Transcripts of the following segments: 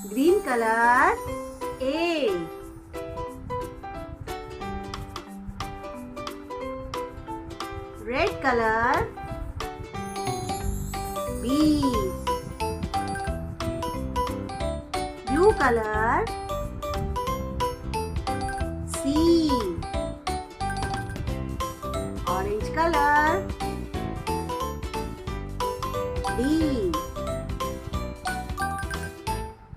Green color A. Red color B. Blue color C. Orange color D.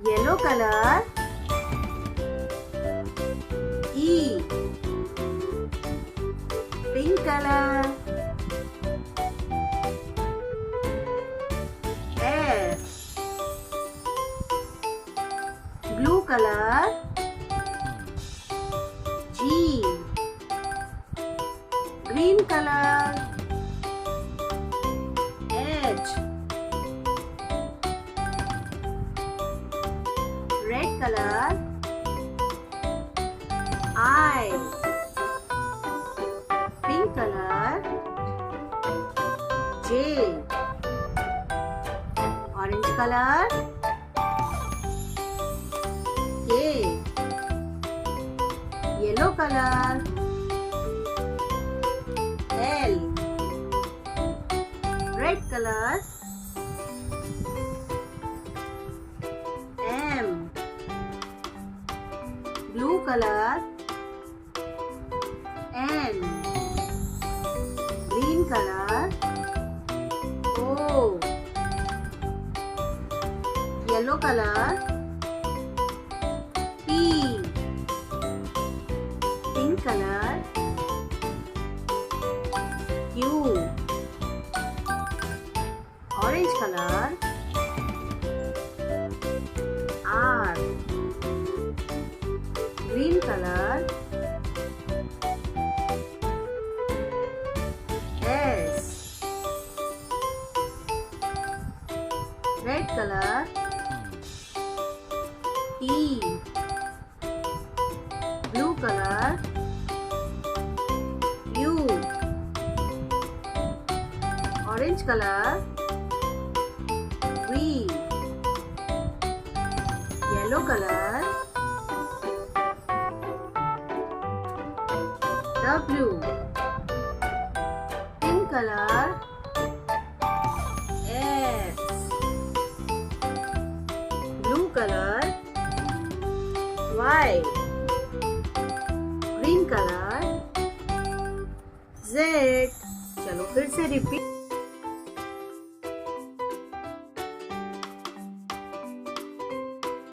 Yellow color E. Pink color F. Blue color G. Green color H. Red color I. Pink color J. Orange color K. Yellow color L. Red color M. Blue color N. Green color O. Yellow color P. Pink color Q. Orange color R. Green color S. Red color T. Blue color U. Orange color V. Yellow color W. Pink color X. Blue color Y. Green color Z. चलो फिर से repeat